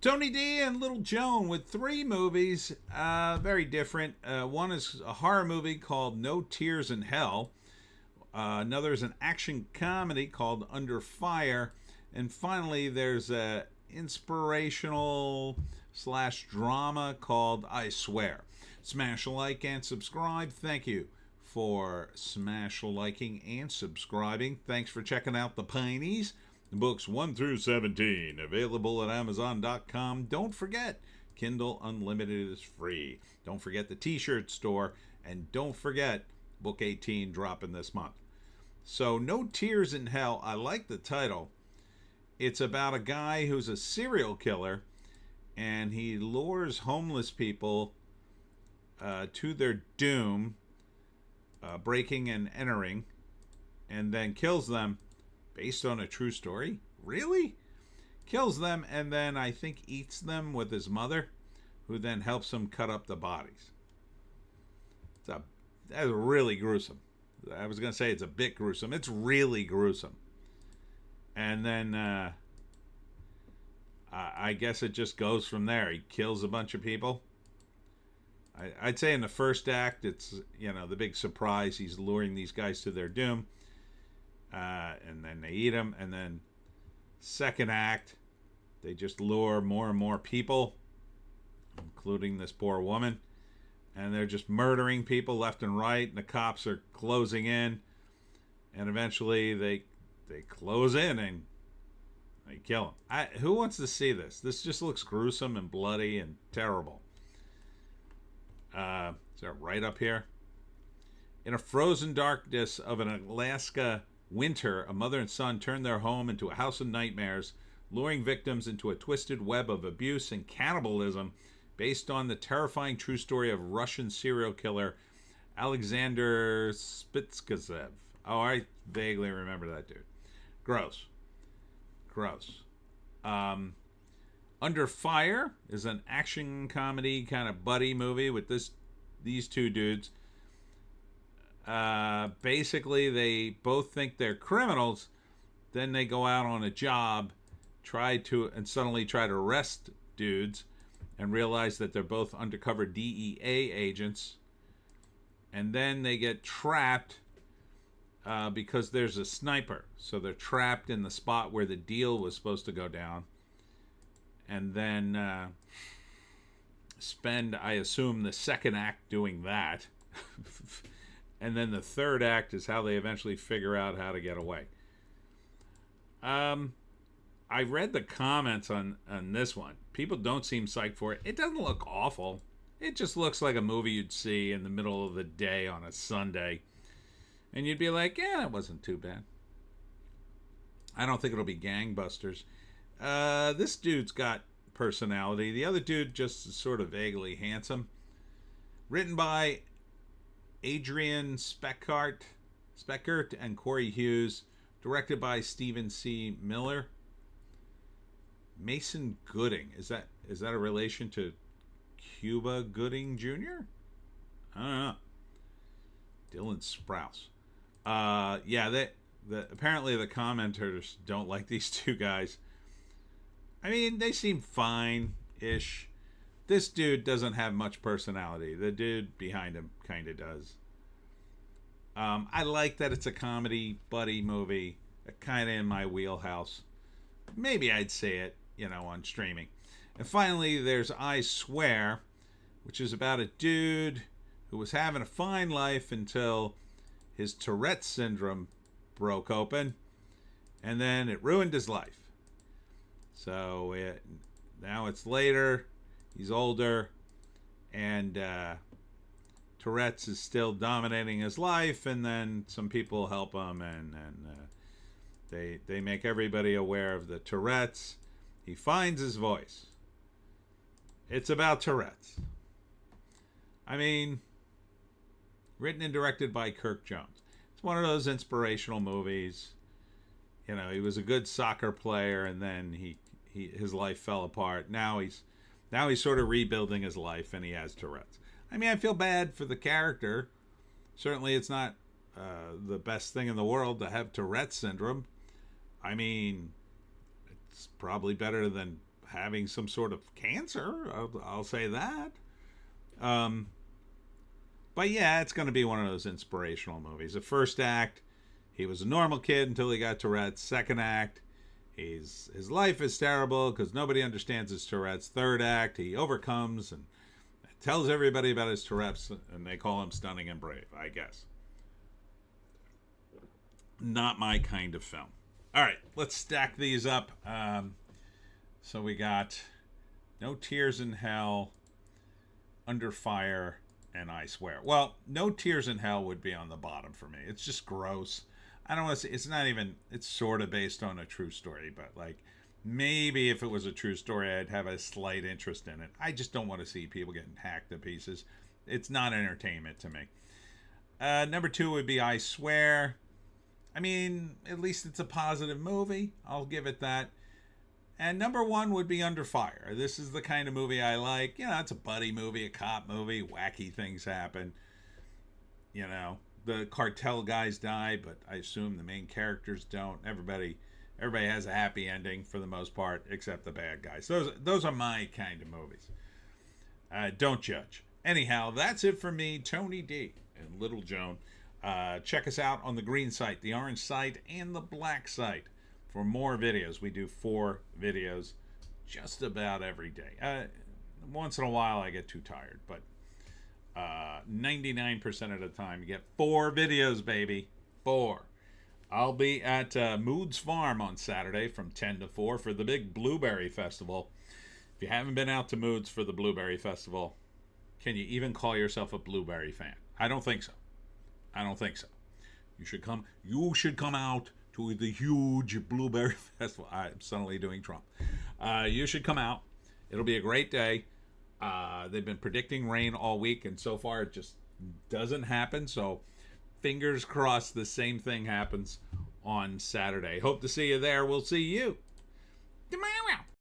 Tony D and Little Joan with 3 movies, very different. One is a horror movie called No Tears in Hell. Another is an action comedy called Under Fire. And finally, there's a inspirational / drama called I Swear. Smash a like and subscribe. Thank you for smash liking and subscribing. Thanks for checking out the Pineys. Books 1 through 17 available at Amazon.com. Don't forget, Kindle Unlimited is free. Don't forget the t-shirt store. And don't forget, Book 18 dropping this month. So, No Tears in Hell. I like the title. It's about a guy who's a serial killer, and he lures homeless people to their doom, breaking and entering, and then kills them. Based on a true story? Really? Kills them and then I think eats them with his mother, who then helps him cut up the bodies. That's really gruesome. I was going to say it's a bit gruesome. It's really gruesome. And then I guess it just goes from there. He kills a bunch of people. I'd say in the first act, it's, the big surprise. He's luring these guys to their doom. And then they eat them. And then second act, they just lure more and more people, including this poor woman. And they're just murdering people left and right. And the cops are closing in. And eventually they close in and they kill him. Who wants to see this? This just looks gruesome and bloody and terrible. Is that right up here? In a frozen darkness of an Alaska winter, a mother and son turn their home into a house of nightmares, luring victims into a twisted web of abuse and cannibalism based on the terrifying true story of Russian serial killer Alexander Spitskazev. Oh, I vaguely remember that dude. Gross. Under Fire is an action comedy kind of buddy movie with these two dudes. Basically, they both think they're criminals. Then they go out on a job, and suddenly try to arrest dudes, and realize that they're both undercover DEA agents. And then they get trapped because there's a sniper. So they're trapped in the spot where the deal was supposed to go down. And then spend, I assume, the second act doing that. And then the third act is how they eventually figure out how to get away. I read the comments on this one. People don't seem psyched for it. It doesn't look awful. It just looks like a movie you'd see in the middle of the day on a Sunday. And you'd be like, yeah, that wasn't too bad. I don't think it'll be gangbusters. This dude's got personality. The other dude just is sort of vaguely handsome. Written by Adrian Speckert and Corey Hughes. Directed by Stephen C. Miller. Mason Gooding. Is that a relation to Cuba Gooding Jr.? I don't know. Dylan Sprouse. Apparently the commenters don't like these two guys. I mean, they seem fine-ish. This dude doesn't have much personality. The dude behind him kind of does. I like that it's a comedy buddy movie, kind of in my wheelhouse. Maybe I'd say it, on streaming. And finally, there's I Swear, which is about a dude who was having a fine life until his Tourette's syndrome broke open, and then it ruined his life. So now it's later, he's older, and Tourette's is still dominating his life, and then some people help him, and they make everybody aware of the Tourette's. He finds his voice. It's about Tourette's. I mean, written and directed by Kirk Jones. It's one of those inspirational movies. He was a good soccer player, and then his life fell apart. Now he's sort of rebuilding his life, and he has Tourette's. I mean, I feel bad for the character. Certainly, it's not the best thing in the world to have Tourette's syndrome. I mean, it's probably better than having some sort of cancer. I'll say that. But yeah, it's going to be one of those inspirational movies. The first act, he was a normal kid until he got Tourette's. Second act, his life is terrible because nobody understands his Tourette's. Third act, he overcomes and tells everybody about his Tourette's, and they call him stunning and brave, I guess. Not my kind of film. All right, let's stack these up. So we got No Tears in Hell, Under Fire, and I Swear. Well, No Tears in Hell would be on the bottom for me. It's just gross. I don't want to say, it's not even, it's sort of based on a true story, but like, maybe if it was a true story, I'd have a slight interest in it. I just don't want to see people getting hacked to pieces. It's not entertainment to me. Number 2 would be I Swear. I mean, at least it's a positive movie. I'll give it that. And number 1 would be Under Fire. This is the kind of movie I like. You know, it's a buddy movie, a cop movie. Wacky things happen. You know, the cartel guys die, but I assume the main characters don't. Everybody has a happy ending for the most part, except the bad guys. Those are my kind of movies. Don't judge. Anyhow, that's it for me, Tony D and Little Joan. Check us out on the green site, the orange site, and the black site for more videos. We do 4 videos just about every day. Once in a while I get too tired, but 99% of the time you get 4 videos, baby. 4. I'll be at Moods Farm on Saturday from 10 to 4 for the big Blueberry Festival. If you haven't been out to Moods for the Blueberry Festival, can you even call yourself a blueberry fan? I don't think so. You should come out to the huge Blueberry Festival. I'm suddenly doing Trump. You should come out. It'll be a great day. They've been predicting rain all week, and so far it just doesn't happen. So fingers crossed the same thing happens on Saturday. Hope to see you there. We'll see you tomorrow.